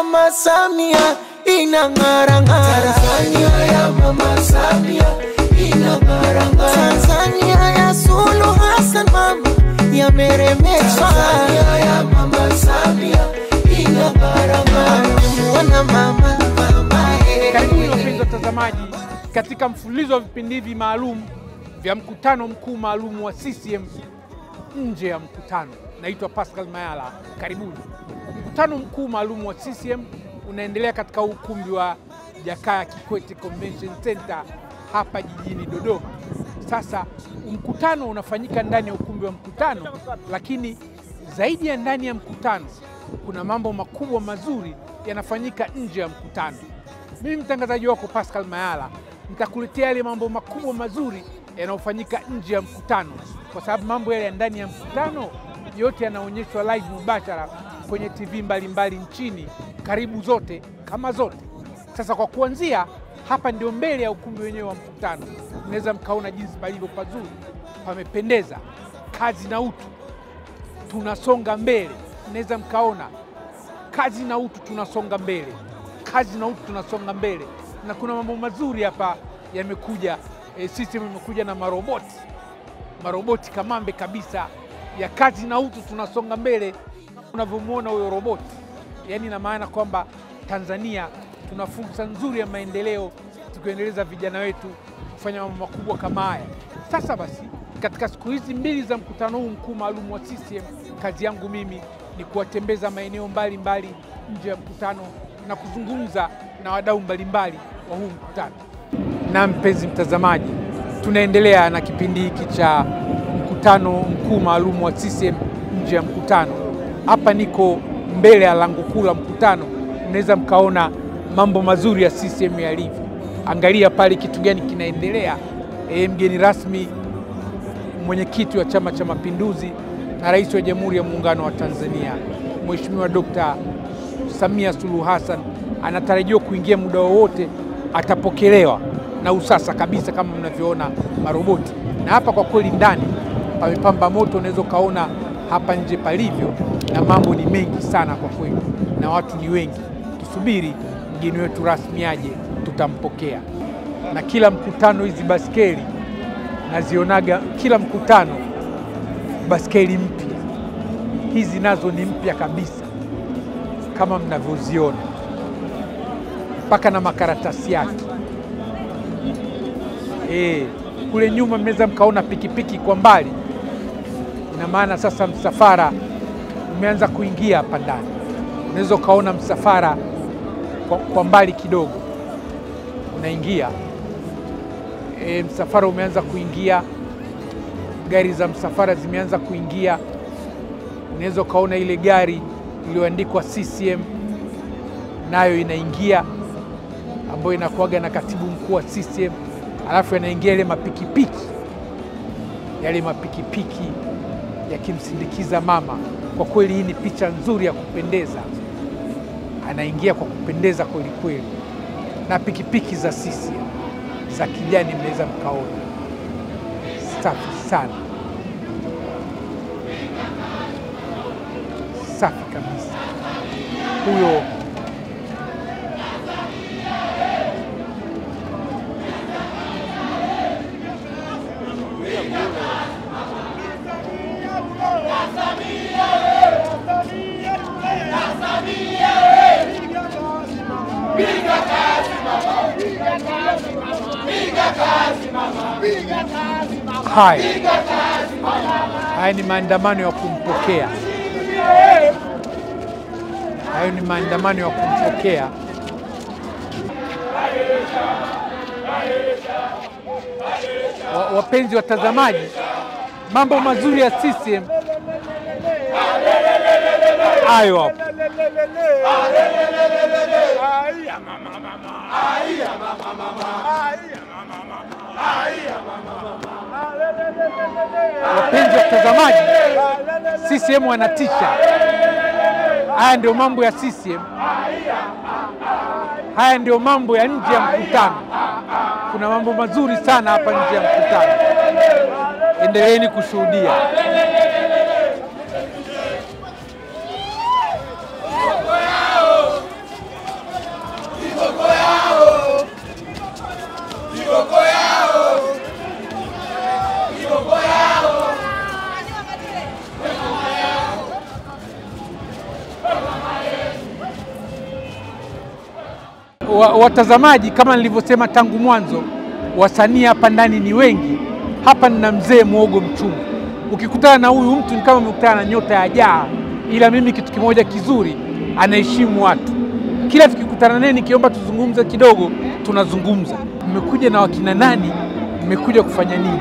Mama Samia inang'ara-ng'ara. Tanzania ya Mama Samia inang'ara-ng'ara. Tanzania ya Suluhu Hassan mama yameremeshwa. Tanzania ya Mama Samia inang'ara-ng'ara. Mwana mama Karibuni wapenzi watazamaji katika mfululizo wa vipindi hivi maalum vya mkutano mkuu maalum wa CCM nje ya mkutano. Naitwa Pascal Mayala. Karibuni. Mkutano mkuu maalum wa CCM unaendelea katika ukumbi wa Jakaya Kikwete Convention Center hapa jijini Dodoma. Sasa mkutano unafanyika ndani ya ukumbi wa mkutano, lakini zaidi ya ndani ya mkutano kuna mambo makubwa mazuri yanafanyika nje ya mkutano. Mimi mtangazaji wako Pascal Mayala nitakuletea yale mambo makubwa mazuri yanayofanyika nje ya mkutano, kwa sababu mambo yale ya ndani ya mkutano yote yanaonyeshwa live mubashara kwenye TV mbalimbali nchini, karibu zote kama zote. Sasa kwa kuanzia hapa ndio mbele ya ukumbi wenyewe wa mkutano. Unaweza mkaona jinsi palivyo pazuri, pamependeza, kazi na utu, tunasonga mbele. Unaweza mkaona kazi na utu, tunasonga mbele, kazi na utu, tunasonga mbele. Na kuna mambo mazuri hapa yamekuja. System imekuja na maroboti kamambe kabisa ya kazi na utu, tunasonga mbele. Unavyomuona huyo roboti, yani na maana kwamba Tanzania tuna fursa nzuri ya maendeleo tukiendeleza vijana wetu kufanya mambo makubwa kama haya. Sasa basi, katika siku hizi mbili za mkutano huu mkuu maalum wa CCM, kazi yangu mimi ni kuwatembeza maeneo mbalimbali nje ya mkutano na kuzungumza na wadau mbalimbali wa huu mkutano. Na mpenzi mtazamaji, tunaendelea na kipindi hiki cha mkutano mkuu maalum wa CCM nje ya mkutano. Hapa niko mbele ya lango kuu la mkutano. Unaweza mkaona mambo mazuri ya CCM yalivyo. Angalia pale kitu gani kinaendelea. Mgeni rasmi mwenyekiti wa Chama cha Mapinduzi na Rais wa Jamhuri ya Muungano wa Tanzania, Mheshimiwa Dr. Samia Suluhu Hassan anatarajiwa kuingia muda wowote. Atapokelewa na usasa kabisa kama mnavyoona maroboti. Na hapa kwa kweli ndani pamepamba moto. Unaweza kaona hapa nje palivyo, na mambo ni mengi sana kwa kweli, na watu ni wengi. Tusubiri mgeni wetu rasmi aje, tutampokea. Na kila mkutano hizi baskeli nazionaga, kila mkutano baskeli mpya. Hizi nazo ni mpya kabisa kama mnavyoziona, mpaka na makaratasi yake. Kule nyuma mnaweza mkaona pikipiki kwa mbali. Ina maana sasa msafara umeanza kuingia hapa ndani. Unaweza ukaona msafara kwa mbali kidogo unaingia. Msafara umeanza kuingia, gari za msafara zimeanza kuingia. Unaweza ukaona ile gari iliyoandikwa CCM nayo inaingia, ambayo inakuaga na katibu mkuu wa CCM. Alafu yanaingia yale mapikipiki yakimsindikiza mama. Kwa kweli hii ni picha nzuri ya kupendeza. Anaingia kwa kupendeza kweli kweli, na pikipiki za CCM za kijani mnaweza mkaona, safi sana, safi kabisa. Huyo haya ni maandamano ya kumpokea. Hayo ni maandamano ya kumpokea. Wapenzi watazamaji, mambo mazuri ya CCM hayo hapo. Wapenzi watazamaji, CCM wanatisha. Haya ndio mambo ya CCM. Haya ndio mambo ya nje ya mkutano. Kuna mambo mazuri sana hapa nje ya mkutano. Endeleeni kushuhudia. watazamaji, kama nilivyosema tangu mwanzo, wasanii hapa ndani ni wengi. Hapa nina mzee Muhogo Mchungu. Ukikutana na huyu mtu ni kama umekutana na nyota ya jaa, ila mimi kitu kimoja kizuri, anaheshimu watu. Kila tukikutana naye nikiomba tuzungumze kidogo, tunazungumza. Mmekuja na wakina nani? Mmekuja kufanya nini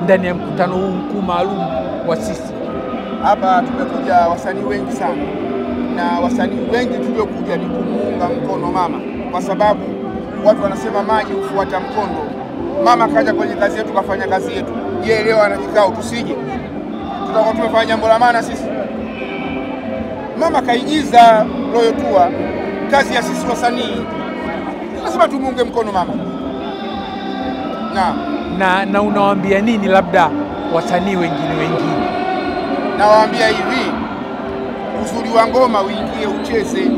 ndani ya mkutano huu mkuu maalum wa sisi? Hapa tumekuja wasanii wengi sana, na wasanii wengi tuliokuja ni kumuunga mkono mama, kwa sababu watu wanasema maji hufuata mkondo. Mama kaja kwenye kazi yetu, kafanya kazi yetu. Yeye leo ana kikao, tusije tutakuwa tumefanya jambo la maana sisi? Mama kaigiza Royal Tour, kazi ya sisi wasanii lazima tumuunge mkono mama. Na unawaambia nini labda wasanii wengine? Nawaambia hivi, uzuri wa ngoma uingie ucheze,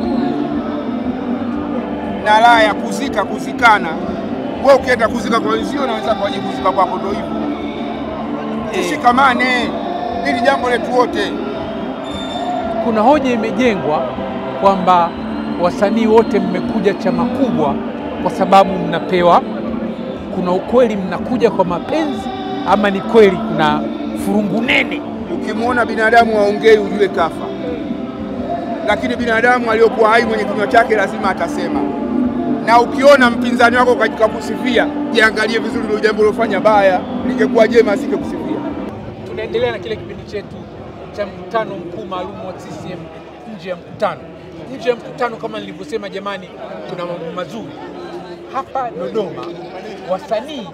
na la ya kuzikana. Wewe ukienda kuzika kwa wenzio na wenzako waje kuzika kwako, ndio hivyo. Tushikamane, ili jambo letu wote. Kuna hoja imejengwa kwamba wasanii wote mmekuja chama kubwa kwa sababu mnapewa. Kuna ukweli mnakuja kwa mapenzi, ama ni kweli kuna furungu nene? Ukimwona binadamu aongei ujue kafa, lakini binadamu aliyokuwa hai mwenye kinywa chake lazima atasema. Na ukiona mpinzani wako katika kusifia, jiangalie vizuri, ndio jambo lofanya baya. Lingekuwa jema asingekusifia. Tunaendelea na kile kipindi chetu cha mkutano mkuu maalum wa CCM nje ya mkutano. Nje ya mkutano, kama nilivyosema jamani, kuna mambo mazuri. Hapa Dodoma wasanii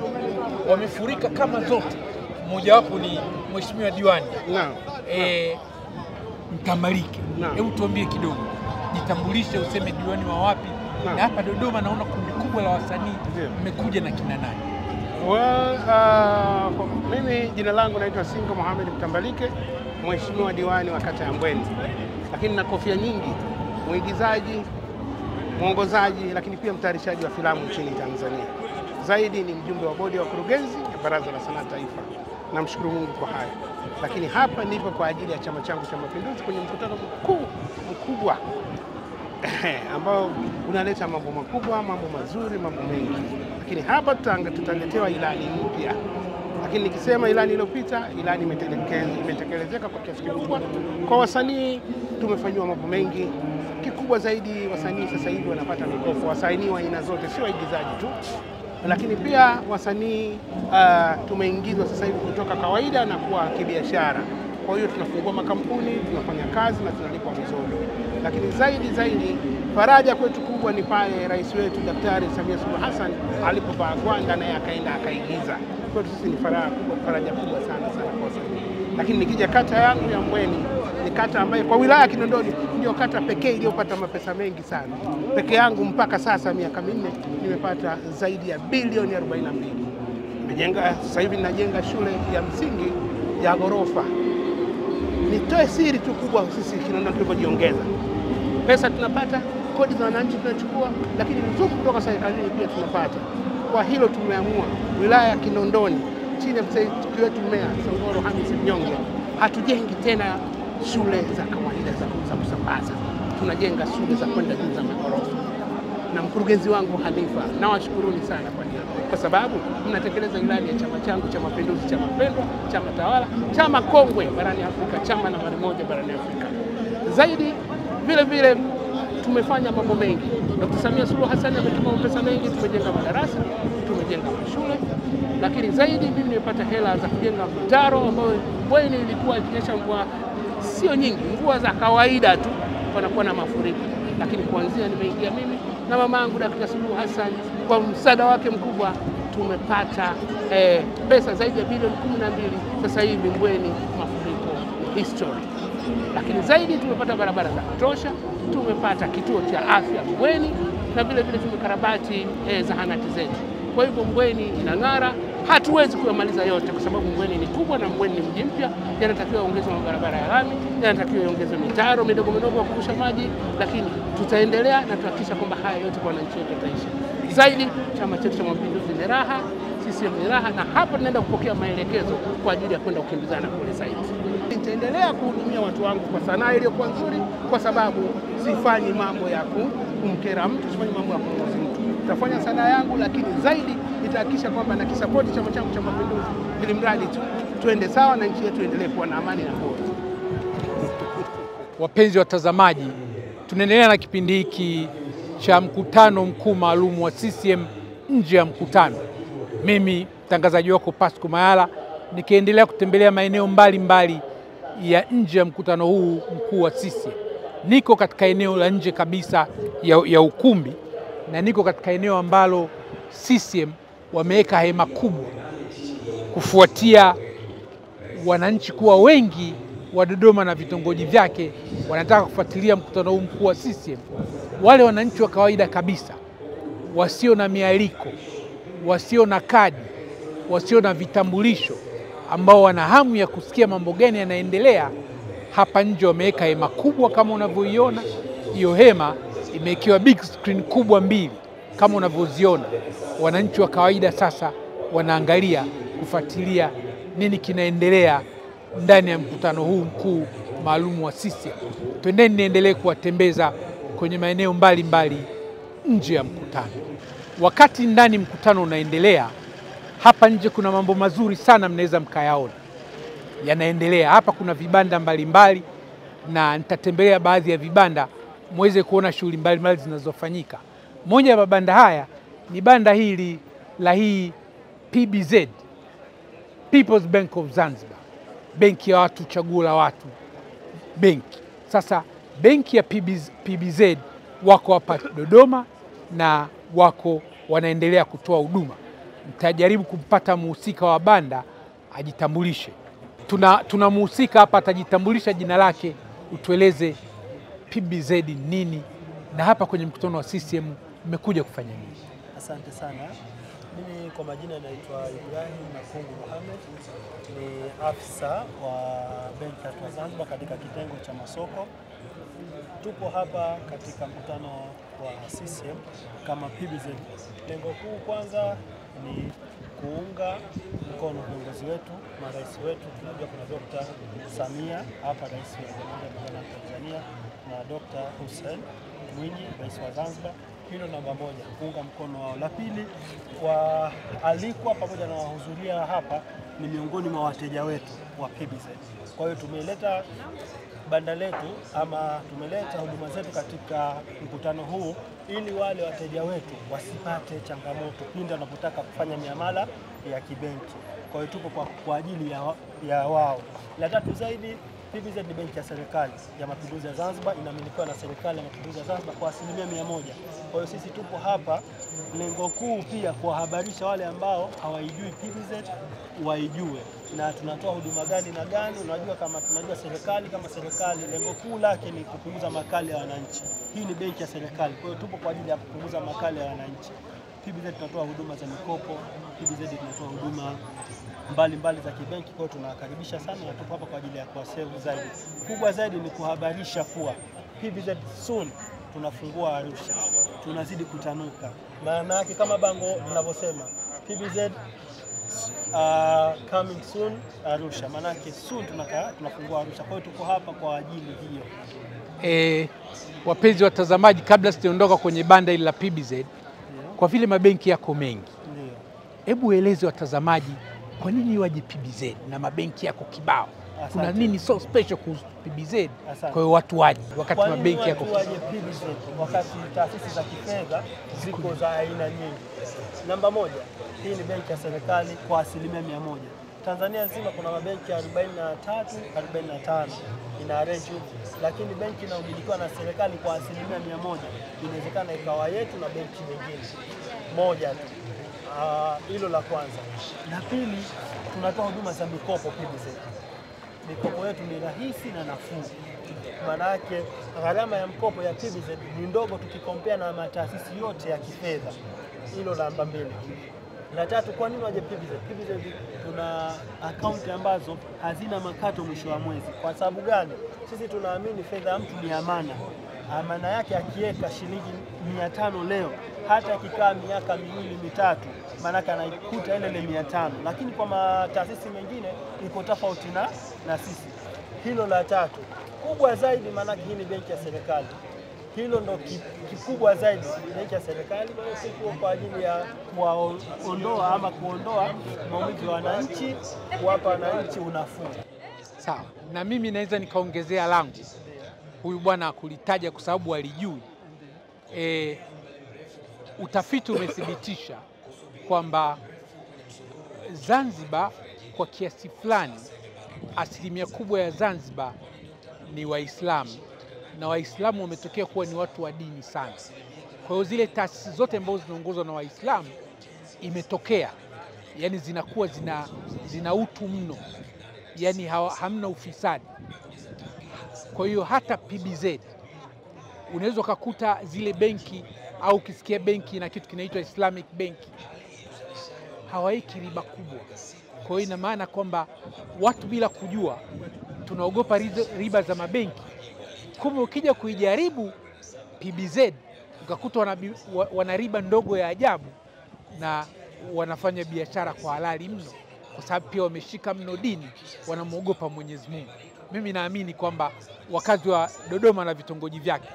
wamefurika kama zote. Mmoja wapo ni Mheshimiwa Diwani. Mtambalike. Hebu tuambie kidogo, jitambulishe, useme diwani wa wapi? Na hapa Dodoma naona kundi kubwa la wasanii, mmekuja na kina nani? Mimi jina langu naitwa Singo Mohamed Mtambalike, Mheshimiwa Diwani wa kata ya Mbweni. Lakini na kofia nyingi, mwigizaji, mwongozaji, lakini pia mtayarishaji wa filamu nchini Tanzania. Zaidi ni mjumbe wa bodi ya wakurugenzi ya Baraza la Sanaa Taifa. Namshukuru Mungu kwa haya. Lakini hapa nipo kwa ajili ya chama changu cha Mapinduzi kwenye mkutano mkubwa ambao unaleta mambo makubwa, mambo mazuri, mambo mengi. Lakini hapa tutaletewa ilani mpya. Lakini nikisema ilani iliyopita, ilani imetekelezeka kwa kiasi kikubwa. Kwa wasanii tumefanywa mambo mengi. Kikubwa zaidi, wasanii sasa hivi wanapata mikopo, wasanii wa aina zote, sio waigizaji tu. Lakini pia wasanii tumeingizwa sasa hivi kutoka kawaida na kuwa kibiashara. Kwa hiyo tunafungua makampuni, tunafanya kazi na tunalipwa vizuri. Lakini zaidi faraja kwetu kubwa ni pale rais wetu Daktari Samia Suluhu Hassan alipovaa gwanda naye akaenda akaigiza. Kwetu sisi ni faraja kubwa sana kwa wasanii. Lakini nikija kata yangu ya Mbweni, ni kata ambayo kwa wilaya Kinondoni ndio kata pekee iliyopata mapesa mengi sana. Peke yangu mpaka sasa miaka 4 nimepata zaidi ya bilioni 42. Sasa hivi ninajenga shule ya msingi ya ghorofa. Nitoe siri tu kubwa, sisi Kinondoni tulivyojiongeza. Pesa tunapata, kodi za wananchi tunachukua, lakini ruzuku kutoka serikalini pia tunapata. Kwa hilo tumeamua wilaya ya Kinondoni chini ya msaidizi wetu Meya Songoro Hamis Mnyonge, hatujengi tena shule za kawaida za kusambaza. Tunajenga shule za kwenda juu za maghorofa. Na mkurugenzi wangu Hanifa, nawashukuruni sana kwa hilo, kwa sababu mnatekeleza ilani ya chama changu cha Mapinduzi, chama pendwa, chama tawala, chama kongwe barani Afrika, chama nambari 1 barani Afrika. Zaidi vile tumefanya mambo mengi. Dr. Samia Suluhu Hassan ametuma pesa mengi, tumejenga madarasa, tumejenga mashule. Lakini zaidi mimi nimepata hela za kujenga mtaro ambao Mbweni ilikuwa ikinyesha mvua sio nyingi, mvua za kawaida tu panakuwa na mafuriko. Lakini kuanzia nimeingia mimi na mamangu Dr. Suluhu Hassan, kwa msaada wake mkubwa tumepata pesa zaidi ya bilioni 12. Sasa hivi Mbweni mafuriko history. Lakini zaidi tumepata barabara za kutosha, tumepata kituo cha afya Mbweni, na vile tumekarabati zahanati zetu. Kwa hivyo Mbweni inang'ara. Hatuwezi kuyamaliza yote kwa sababu Mbweni ni kubwa na Mbweni ni mji mpya. Yanatakiwa ongezwe mabarabara ya lami, yanatakiwa ongezwe mitaro midogo ya kuvusha maji, lakini tutaendelea na tuhakikisha kwamba haya yote kwa wananchi wetu yataisha. Zaidi chama chetu cha Mapinduzi ni raha, CCM ni raha, na hapa tunaenda kupokea maelekezo kwa ajili ya kwenda kukimbizana kule zaidi. Nitaendelea kuhudumia watu wangu kwa sanaa iliyokuwa nzuri, kwa sababu sifanyi mambo ya kumkera mtu, sifanyi mambo ya kumuuzi mtu. Nitafanya sanaa yangu, lakini zaidi nitahakikisha kwamba nakisapoti chama changu cha Mapinduzi, ili mradi tu tuende sawa na nchi yetu endelee kuwa na amani na bora. Wapenzi watazamaji, tunaendelea na kipindi hiki cha mkutano mkuu maalum wa CCM nje ya mkutano. Mimi mtangazaji wako Pascal Mayala, nikiendelea kutembelea maeneo mbalimbali ya nje ya mkutano huu mkuu wa CCM. Niko katika eneo la nje kabisa ya ukumbi, na niko katika eneo ambalo CCM wameweka hema kubwa kufuatia wananchi kuwa wengi wa Dodoma na vitongoji vyake wanataka kufuatilia mkutano huu mkuu wa CCM. Wale wananchi wa kawaida kabisa, wasio na mialiko, wasio na kadi, wasio na vitambulisho, ambao wana hamu ya kusikia mambo gani yanaendelea, hapa nje wameweka hema kubwa kama unavyoiona. Hiyo hema imewekewa big screen kubwa mbili kama unavyoziona. Wananchi wa kawaida sasa wanaangalia kufuatilia nini kinaendelea ndani ya mkutano huu mkuu maalum wa CCM. Twendeni niendelee kuwatembeza kwenye maeneo mbalimbali nje ya mkutano. Wakati ndani mkutano unaendelea, hapa nje kuna mambo mazuri sana mnaweza mkayaona yanaendelea. Hapa kuna vibanda mbalimbali na nitatembelea baadhi ya vibanda muweze kuona shughuli mbalimbali zinazofanyika. Moja ya mabanda haya ni banda hili la PBZ, People's Bank of Zanzibar, benki ya watu, chaguo la watu, benki. Sasa benki ya PBZ wako hapa Dodoma na wako wanaendelea kutoa huduma. Nitajaribu kumpata muhusika wa banda ajitambulishe. Tuna muhusika hapa, atajitambulisha jina lake, utueleze PBZ nini na hapa kwenye mkutano wa CCM mmekuja kufanya nini? Asante sana. Mimi kwa majina naitwa Ibrahim Nafungu Mohamed, ni afisa wa benki ya Zanzibar katika kitengo cha masoko. Tupo hapa katika mkutano wa CCM kama PBZ. Lengo kuu kwanza ni kuunga mkono viongozi wetu, marais wetu. Tunajua kuna Dr. Samia hapa, rais wa Jamhuri ya Muungano wa Tanzania, na Dr. Hussein Mwinyi, rais wa Zanzibar. Hilo namba moja, kuunga mkono wao. La pili, waalikwa pamoja na wahudhuria hapa ni miongoni mwa wateja wetu wa PBZ. Kwa hiyo tumeleta banda letu ama tumeleta huduma zetu katika mkutano huu ili wale wateja wetu wasipate changamoto pindi wanapotaka kufanya miamala ya kibenki. Kwa hiyo tupo kwa ajili ya wao. La tatu zaidi, PBZ ni benki ya serikali ya Mapinduzi ya Zanzibar, inamilikiwa na serikali ya Mapinduzi ya Zanzibar kwa 100%. Kwa hiyo sisi tupo hapa, lengo kuu pia kuwahabarisha wale ambao hawaijui PBZ waijue, na tunatoa huduma gani na gani. Unajua, kama tunajua serikali kama serikali, lengo kuu lake ni kupunguza makali ya wananchi. Hii ni benki ya serikali, kwa hiyo tupo kwa ajili ya kupunguza makali ya wananchi. PBZ tunatoa huduma za mikopo, PBZ tunatoa huduma mbalimbali za kibenki. Kwa hiyo tunawakaribisha sana na tupo hapa kwa ajili ya kuwaserve zaidi. Kubwa zaidi ni kuhabarisha kuwa PBZ soon tunafungua Arusha, tunazidi kutanuka. Maana yake kama bango linavyosema, PBZ coming soon Arusha, maana yake soon tunafungua Arusha. Kwa hiyo tuko hapa kwa ajili hiyo. Wapenzi watazamaji, kabla sijaondoka kwenye banda hili la PBZ, kwa vile mabenki yako mengi, hebu eleze watazamaji kwa nini waje PBZ na mabenki yako kibao? Kuna nini so special kuhusu PBZ? Kwa hiyo watu waje wakati mabenki yako waje PBZ wakati taasisi za kifedha ziko za aina nyingi. Namba moja, hii ni benki ya serikali kwa 100%. Tanzania nzima kuna mabenki 43, 45 ina arrange, lakini benki inayomilikiwa na serikali kwa 100%. Inawezekana ikawa yetu na benki nyingine moja tu. Hilo la kwanza. La pili, tunatoa huduma za mikopo PBZ. Mikopo yetu ni rahisi na nafuu. Maana yake gharama ya mkopo ya PBZ ni ndogo tukikompea na mataasisi yote ya kifedha. Hilo namba mbili. La tatu, kwa nini waje PBZ? PBZ tuna akaunti ambazo hazina makato mwisho wa mwezi. Kwa sababu gani? Sisi tunaamini fedha ya mtu ni amana. Amana yake akiweka shilingi 500 leo, hata akikaa miaka 2-3, maana anaikuta ile 500. Lakini kwa mataasisi mengine iko tofauti na sisi. Hilo la tatu. Kubwa zaidi, maana hii ni benki ya serikali. Hilo ndo kikubwa zaidi benki ya serikali kwa ajili ya kuondoa ama kuondoa maumivu ya wananchi, kuwapa wananchi unafuu. Sawa, na mimi naweza nikaongezea langu. Huyu bwana kulitaja kwa sababu alijui. Utafiti umethibitisha kwamba Zanzibar kwa kiasi fulani, asilimia kubwa ya Zanzibar ni Waislamu, na Waislamu wametokea kuwa ni watu wa dini sana. Kwa hiyo zile taasisi zote ambazo zinaongozwa na Waislamu imetokea, yani zinakuwa zina utu mno, yani hamna ufisadi. Kwa hiyo hata PBZ unaweza kukuta zile benki, au ukisikia benki na kitu kinaitwa Islamic Bank, hawaiki riba kubwa. Kwa hiyo ina maana kwamba watu bila kujua tunaogopa riba za mabenki. Kumbe ukija kuijaribu PBZ ukakuta wana riba ndogo ya ajabu, na wanafanya biashara kwa halali mno, kwa sababu pia wameshika mno dini, wanamuogopa Mwenyezi Mungu. Mimi naamini kwamba wakazi wa Dodoma na vitongoji vyake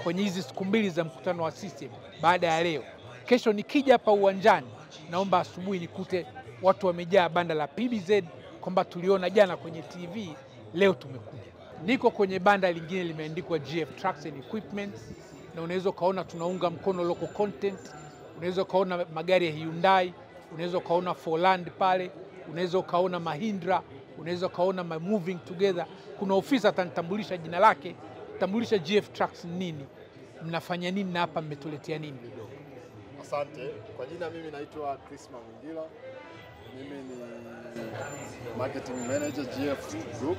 kwenye hizi siku mbili za mkutano wa CCM baada ya leo, kesho nikija hapa uwanjani, naomba asubuhi nikute watu wamejaa banda la PBZ, kwamba tuliona jana kwenye TV, leo tumekuja. Niko kwenye banda lingine limeandikwa GF Trucks and Equipment, na unaweza kaona tunaunga mkono local content. Unaweza kaona magari ya Hyundai, unaweza kaona Forland pale, unaweza kaona Mahindra, unaweza kaona Moving Together. Kuna ofisa atanitambulisha jina lake, tambulisha GF Trucks nini, mnafanya nini na hapa mmetuletea nini. Asante. Kwa jina mimi naitwa Chris Mangila. Mimi ni marketing manager GF Group.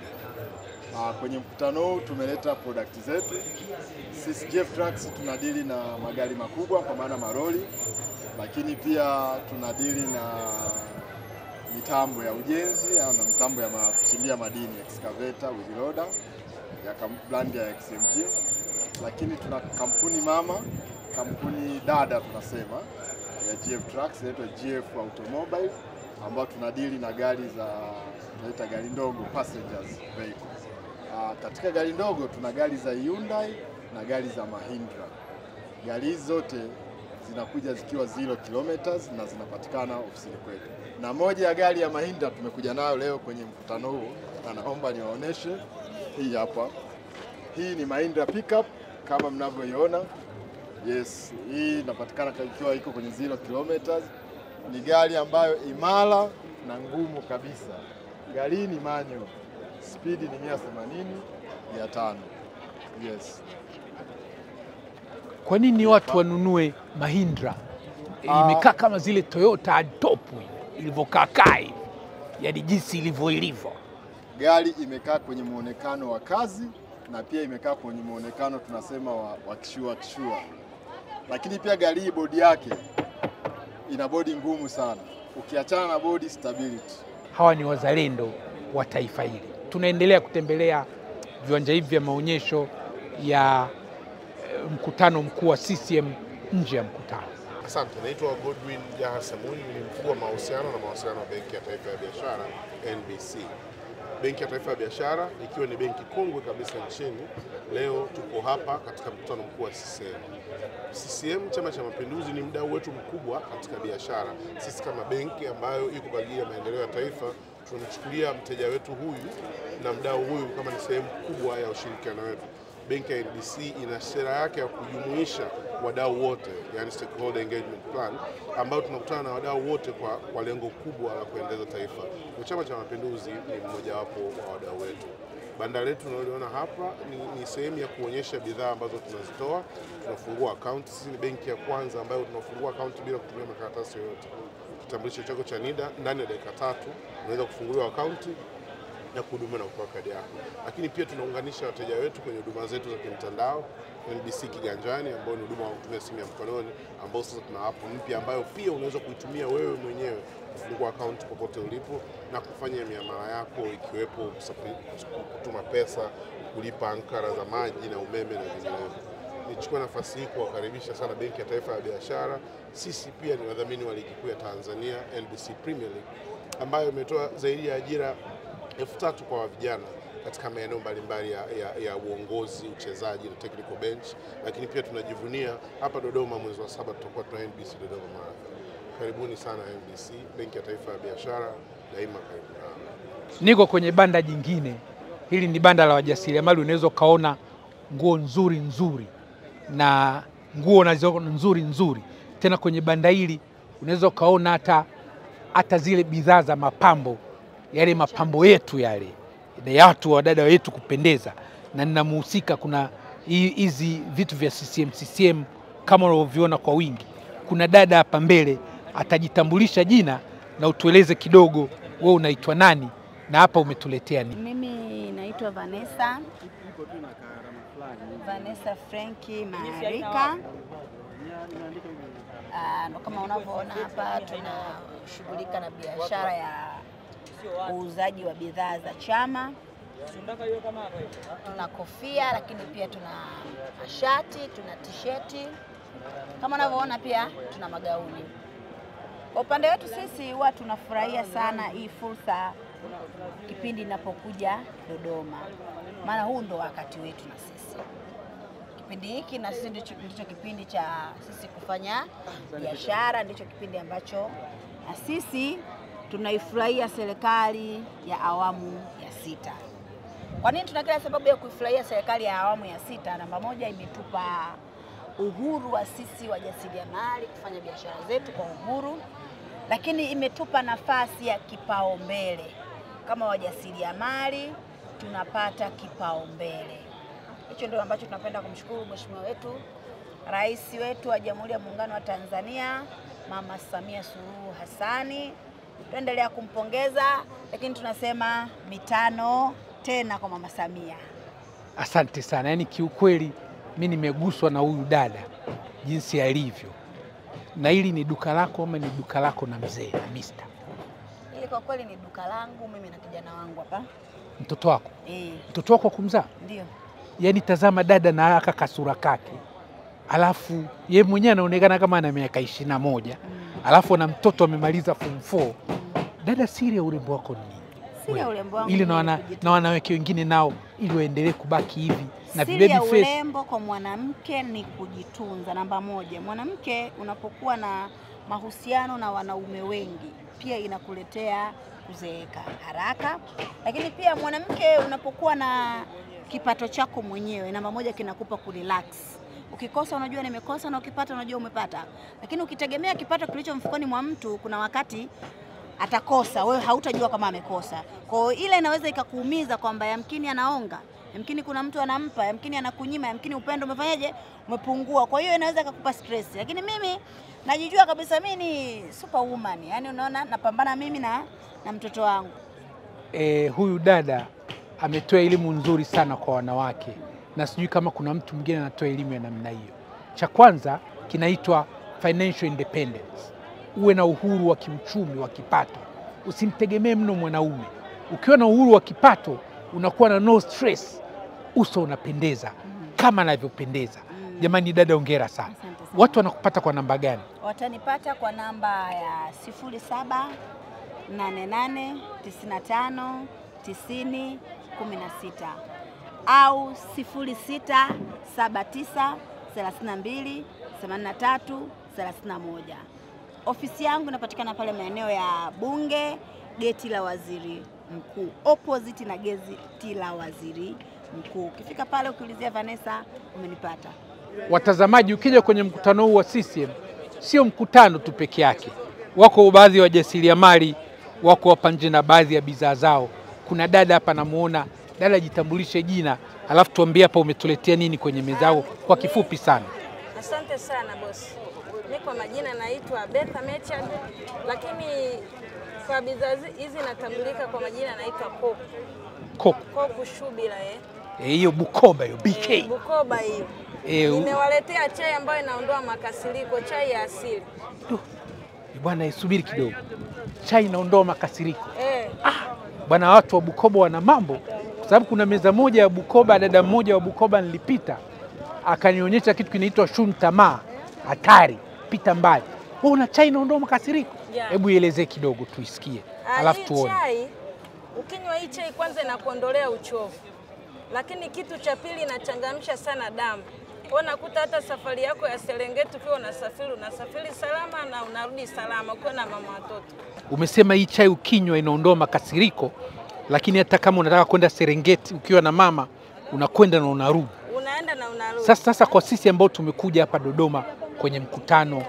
Kwenye mkutano huu tumeleta product zetu. Sisi GF Trucks tunadili na magari makubwa kwa maana maroli, lakini pia tunadili na mitambo ya ujenzi au na mitambo ya kuchimbia madini, excavator, wheel loader ya brand ya XMG. Lakini tuna kampuni mama, kampuni dada tunasema ya GF Trucks inaitwa GF Automobile, ambao tunadili na gari za tunaita gari ndogo, passengers vehicles. Katika gari ndogo tuna gari za Hyundai na gari za Mahindra. Gari hizi zote zinakuja zikiwa 0 kilometers na zinapatikana ofisini kwetu. Na moja ya gari ya Mahindra tumekuja nayo leo kwenye mkutano huu, na naomba niwaoneshe. Hii hapa. Hii ni Mahindra pickup kama mnavyoiona. Yes, hii inapatikana ikiwa iko kwenye 0 kilometers. Ni gari ambayo imara na ngumu kabisa. Gari hii ni manual. Speed ni 180/5. Yes. Kwa nini watu wanunue Mahindra? Imekaa kama zile Toyota top ilivyokaa kai, yaani jinsi ilivyo. Gari imekaa kwenye muonekano wa kazi, na pia imekaa kwenye muonekano tunasema wa kishua. Lakini pia gari hii bodi yake ina bodi ngumu sana, ukiachana na bodi stability. Hawa ni wazalendo wa taifa hili. Tunaendelea kutembelea viwanja hivi vya maonyesho ya mkutano mkuu wa CCM nje ya mkutano. Asante, naitwa Godwin Jaha Samuni, ni mkuu wa mahusiano na mawasiliano wa Benki ya Taifa ya Biashara NBC. Benki ya Taifa ya Biashara ikiwa ni benki kongwe kabisa nchini, leo tuko hapa katika mkutano mkuu wa CCM. CCM, Chama cha Mapinduzi, ni mdau wetu mkubwa katika biashara. Sisi kama benki ambayo iko kwa ajili ya maendeleo ya taifa, tunamchukulia mteja wetu huyu na mdau huyu kama ni sehemu kubwa ya ushirikiano wetu. Benki ya NBC ina sera yake ya kujumuisha wadau wote, yani stakeholder engagement plan, ambayo tunakutana na wadau wote kwa lengo kubwa la kuendeleza taifa. Chama cha Mapinduzi ni mmojawapo wa wadau wetu. Banda letu tunaliona hapa ni sehemu ya kuonyesha bidhaa ambazo tunazitoa. Tunafungua account. Sisi ni benki ya kwanza ambayo tunafungua account bila kutumia makaratasi yoyote. Kitambulisho chako cha NIDA ndani ya dakika 3 unaweza kufunguliwa account na kuhudumiwa na kupewa kadi yako. Lakini pia tunaunganisha wateja wetu kwenye huduma zetu za kimtandao, NBC Kiganjani, ambayo ni huduma ya kutumia simu ya mkononi, ambao sasa tuna app mpya ambayo pia unaweza kuitumia wewe mwenyewe kufungua account popote ulipo na kufanya miamala yako, ikiwepo kutuma pesa, kulipa ankara za maji na umeme na vinginevyo. Nichukue nafasi hii kuwakaribisha sana Benki ya Taifa ya Biashara. Sisi pia ni wadhamini wa ligi kuu ya Tanzania, NBC Premier League, ambayo imetoa zaidi ya ajira 3,000 kwa vijana katika maeneo mbalimbali ya uongozi, uchezaji na technical bench, lakini pia tunajivunia hapa Dodoma mwezi wa 7 tutakuwa tuna NBC Dodoma Marathon. Karibuni sana NBC, Benki ya Taifa ya Biashara, daima karibu nao. Niko kwenye banda jingine. Hili ni banda la wajasiriamali. Unaweza kaona nguo nzuri na nguo nzuri. Tena kwenye banda hili unaweza kaona hata zile bidhaa za mapambo, yale mapambo yetu yale ya watu wa dada wetu kupendeza, na ninamuhusika. Kuna hizi vitu vya CCM kama unavyoviona kwa wingi. Kuna dada hapa mbele atajitambulisha jina na utueleze kidogo wewe unaitwa nani na hapa umetuletea nini. Mimi naitwa Vanessa Franki Marika. Ndo kama unavyoona hapa tunashughulika na biashara ya uuzaji wa bidhaa za chama. Tuna kofia, lakini pia tuna shati, tuna t-shirti. Kama unavyoona pia tuna magauni. Kwa upande wetu sisi huwa tunafurahia sana hii fursa kipindi inapokuja Dodoma. Maana huu ndo wakati wetu na sisi. Kipindi hiki na sisi ndicho kipindi cha sisi kufanya biashara, ndicho kipindi ambacho na sisi tunaifurahia serikali ya awamu ya 6. Kwa nini tuna kila sababu ya kuifurahia serikali ya awamu ya 6? Namba moja, imetupa uhuru wa sisi wajasiriamali kufanya biashara zetu kwa uhuru, lakini imetupa nafasi ya kipaumbele. Kama wajasiriamali tunapata kipaumbele. Hicho ndio ambacho tunapenda kumshukuru Mheshimiwa wetu, Rais wetu wa Jamhuri ya Muungano wa Tanzania, Mama Samia Suluhu Hassani. Tuendelea kumpongeza, lakini tunasema mitano tena kwa Mama Samia. Asante sana. Yaani kiukweli mimi nimeguswa na huyu dada jinsi alivyo. Na hili ni duka lako ama ni duka lako na mzee na mister? Hili kwa kweli ni duka langu mimi na kijana wangu hapa. Mtoto wako? Mtoto wako kumzaa? Ndio. Yaani tazama dada na aka kasura kake. Alafu yeye mwenyewe anaonekana kama ana miaka 21. Alafu na mtoto amemaliza form 4. Dada, siri ya urembo wako ni nini? Siri ya urembo wangu ili na wanawake wengine nao ili waendelee kubaki hivi na baby face. Siri ya urembo kwa mwanamke ni kujitunza. Namba moja, mwanamke unapokuwa na mahusiano na wanaume wengi pia inakuletea kuzeeka haraka. Lakini pia mwanamke unapokuwa na kipato chako mwenyewe, namba moja, kinakupa kurelax. Ukikosa unajua nimekosa, na ukipata unajua umepata. Lakini ukitegemea kipato kilicho mfukoni mwa mtu, kuna wakati atakosa, wewe hautajua kama amekosa. Kwa hiyo ile inaweza ikakuumiza kwamba yamkini anaonga, yamkini kuna mtu anampa, yamkini anakunyima, yamkini upendo umefanyaje, umepungua. Kwa hiyo inaweza kukupa stress. Lakini mimi najijua kabisa mimi ni superwoman. Yaani unaona napambana mimi na mtoto wangu. Huyu dada ametoa elimu nzuri sana kwa wanawake. Na sijui kama kuna mtu mwingine anatoa elimu ya namna hiyo. Cha kwanza kinaitwa financial independence. Uwe na uhuru wa kiuchumi, wa kipato. Usimtegemee mno mwanaume. Ukiwa na uhuru wa kipato, unakuwa na no stress. Uso unapendeza kama anavyopendeza. Jamani dada, hongera sana. Watu wanakupata kwa namba gani? Watanipata kwa namba ya 0788959016 au 0679328331. Ofisi yangu inapatikana pale maeneo ya Bunge, geti la Waziri Mkuu, opposite na geti la Waziri Mkuu. Ukifika pale ukiulizia Vanessa umenipata. Watazamaji, ukija kwenye mkutano huu wa CCM, sio mkutano tu peke yake. Wako baadhi ya wajasiriamali wako hapa nje na baadhi ya bidhaa zao. Kuna dada hapa namuona. Dada, jitambulishe jina, alafu tuambie hapa umetuletea nini kwenye meza yako kwa kifupi sana. Asante sana boss. Mimi kwa majina naitwa Betha Mechad, lakini kwa bidhaa hizi natambulika kwa majina naitwa Koku Shubira hiyo Bukoba hiyo BK. Bukoba hiyo. Nimewaletea chai ambayo inaondoa makasiriko, chai ya asili. Bwana, subiri kidogo. Chai inaondoa makasiriko. Bwana, watu wa Bukoba wana mambo. Kwa sababu kuna meza moja ya Bukoba, dada mmoja wa Bukoba nilipita, akanionyesha kitu kinaitwa shuntama, hatari, pita mbali. Wewe una chai inaondoa makasiriko? Hebu ielezee kidogo tuisikie. Alafu tuone. Chai Ukinywa hii chai kwanza inakuondolea uchovu, lakini kitu cha pili inachangamsha sana damu. Unakuta hata safari yako ya Serengeti ukiwa unasafiri salama na unarudi salama ukiwa na mama watoto. Umesema hii chai ukinywa inaondoa makasiriko, lakini hata kama unataka kwenda Serengeti ukiwa na mama unakwenda na unarudi. Unaenda na unarudi. Sasa kwa sisi ambao tumekuja hapa Dodoma kwenye mkutano,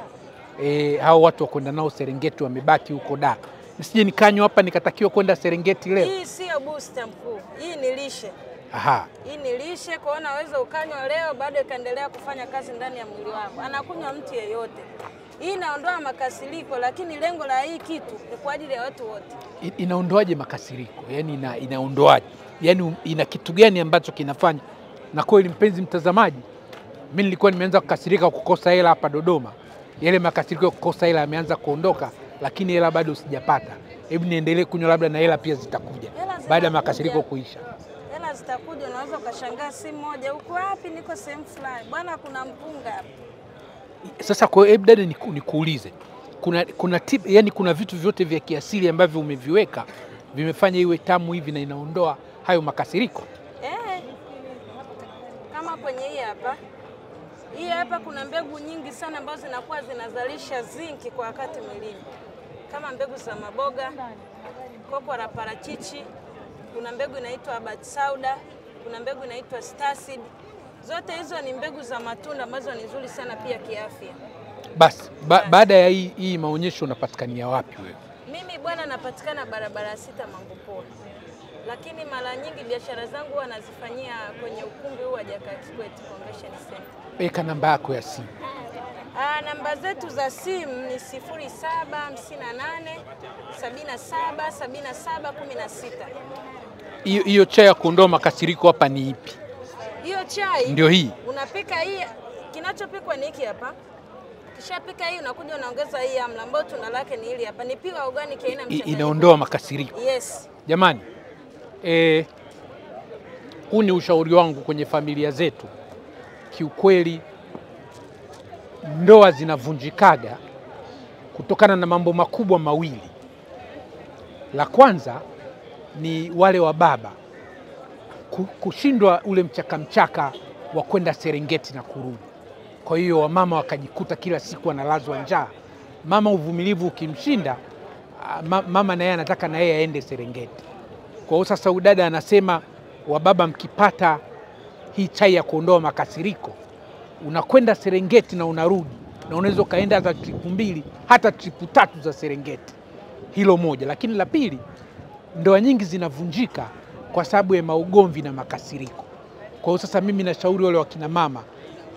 hao watu wa kwenda nao Serengeti wamebaki huko Dar. Nisije nikanywa hapa nikatakiwa kwenda Serengeti leo. Hii sio booster mkuu. Hii ni lishe. Aha. Hii ni lishe, kwa hiyo unaweza ukanywa leo bado ikaendelea kufanya kazi ndani ya mwili wako. Anakunywa mtu yeyote. Hii inaondoa makasiriko, lakini lengo la hii kitu ni kwa ajili ya watu wote. Inaondoaje makasiriko? Yaani inaondoaje? Yaani ina kitu gani ambacho kinafanya? Na kweli mpenzi mtazamaji, mimi nilikuwa nimeanza kukasirika kukosa hela hapa Dodoma. Yale makasiriko kukosa hela yameanza kuondoka, lakini hela bado sijapata. Hebu niendelee kunywa, labda na hela pia zitakuja baada ya makasiriko kuisha. Hela zitakuja, unaweza ukashangaa simu moja, uko wapi? Niko sehemu fulani. Bwana kuna mpunga hapa. Sasa kwa hebu dada nikuulize. Kuna tip, yani kuna vitu vyote vya kiasili ambavyo umeviweka vimefanya iwe tamu hivi na inaondoa hayo makasiriko? Kama kwenye hii hapa. Hii hapa kuna mbegu nyingi sana ambazo zinakuwa zinazalisha zinki kwa wakati mwilini. Kama mbegu za maboga, koko la parachichi, kuna mbegu inaitwa Abad Sauda, kuna mbegu inaitwa Starseed. Zote hizo ni mbegu za matunda ambazo ni nzuri sana pia kiafya. Basi baada ya hii maonyesho unapatikania wapi wewe? Mimi bwana napatikana barabara 6 Mangopole. Lakini mara nyingi biashara zangu huwa nazifanyia kwenye ukumbi huu wa Jakaya Kikwete Convention Center. Weka namba yako ya simu. Namba zetu za simu ni 0758 77 77 16. Hiyo chai ya kuondoa makasiriko hapa ni ipi? Hiyo chai ndio hii. Unapika hii, kinachopikwa ni hiki hapa. Kishapika hii unakuja unaongeza hii amla ambayo tunda lake ni hili hapa. Ni pure organic, haina mchanganyiko. Inaondoa makasiriko. Yes. Jamani, huu ni ushauri wangu kwenye familia zetu. Kiukweli ndoa zinavunjikaga kutokana na mambo makubwa mawili. La kwanza ni wale wa baba kushindwa ule mchaka wa kwenda Serengeti na kurudi. Kwa hiyo wamama wakajikuta kila siku analazwa njaa. Mama uvumilivu ukimshinda, mama na yeye anataka na yeye aende Serengeti. Kwa hiyo sasa udada anasema wababa mkipata hii chai ya kuondoa makasiriko, unakwenda Serengeti na unarudi, na unaweza kaenda hata trip 2 hata trip 3 za Serengeti. Hilo moja. Lakini la pili, ndoa nyingi zinavunjika kwa sababu ya maugomvi na makasiriko. Kwa hiyo sasa mimi nashauri wale wakina mama,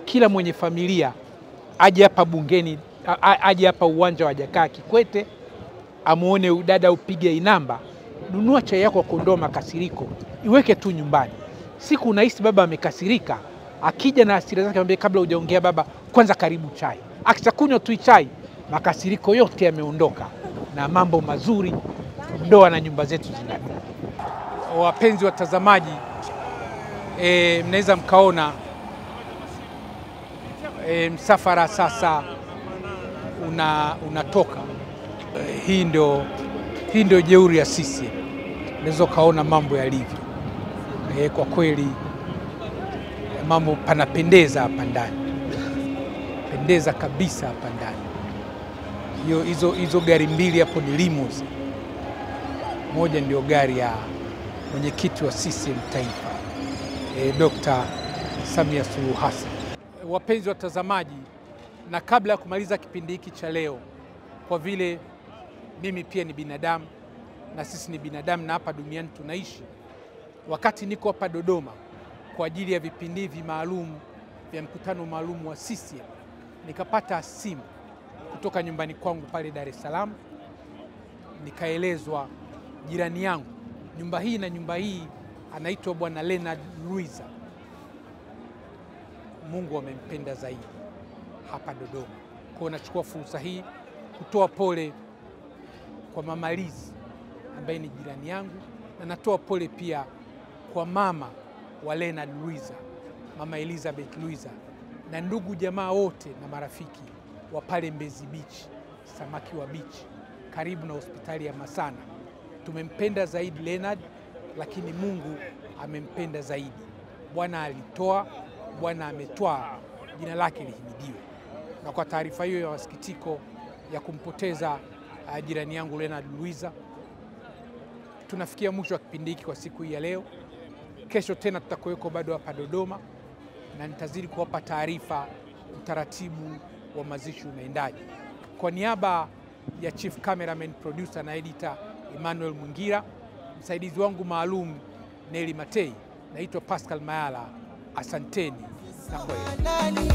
kila mwenye familia aje hapa bungeni, aje hapa uwanja wa Jakaya Kikwete, amuone udada, upige inamba, nunua chai yako kuondoa makasiriko, iweke tu nyumbani. Siku unahisi baba amekasirika, akija na hasira zake mwambie, kabla hujaongea baba, kwanza karibu chai. Akishakunywa tu chai, makasiriko yote yameondoka na mambo mazuri, ndoa na nyumba zetu zinadumu. Wapenzi watazamaji, mnaweza mkaona msafara sasa unatoka. Hii ndio jeuri ya sisi. Unaweza kaona mambo yalivyo. Kwa kweli mambo panapendeza hapa ndani. Pendeza kabisa hapa ndani. Hizo gari mbili hapo ni limousine. Moja ndio gari ya mwenyekiti wa CCM Taifa, Dr. Samia Suluhu Hassan. Wapenzi watazamaji, na kabla ya kumaliza kipindi hiki cha leo, kwa vile mimi pia ni binadamu na sisi ni binadamu na hapa duniani tunaishi, wakati niko hapa Dodoma kwa ajili ya vipindi hivi maalum vya mkutano maalum wa CCM, nikapata simu kutoka nyumbani kwangu pale Dar es Salaam. Nikaelezwa jirani yangu nyumba hii na nyumba hii anaitwa Bwana Leonard Luiza, Mungu amempenda zaidi hapa Dodoma. Kwa nachukua fursa hii kutoa pole kwa Mama Liz ambaye ni jirani yangu, na natoa pole pia kwa mama wa Leonard Luiza, Mama Elizabeth Luiza, na ndugu jamaa wote na marafiki wa pale Mbezi Beach, Samaki wa Beach, karibu na hospitali ya Masana. Tumempenda zaidi Leonard, lakini Mungu amempenda zaidi. Bwana alitoa, Bwana ametwaa, jina lake lihimidiwe. Na kwa taarifa hiyo ya wasikitiko ya kumpoteza jirani yangu Leonard Luiza, tunafikia mwisho wa kipindi hiki kwa siku hii ya leo. Kesho tena tutakuweko bado hapa Dodoma, na nitazidi kuwapa taarifa utaratibu wa mazishi unaendaje. Kwa niaba ya Chief Cameraman, Producer na Editor Emmanuel Mwingira, msaidizi wangu maalum Nelly Matei, naitwa Pascal Mayala. Asanteni na kwaheri.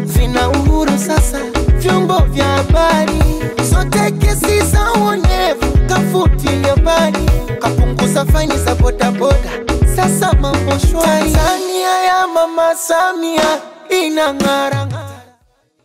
Vina uhuru sasa vyombo vya habari, zote kesi za uonevu kafutilia mbali, kapunguza faini za bodaboda, sasa mambo shwari. Tanzania ya Mama Samia inang'ara.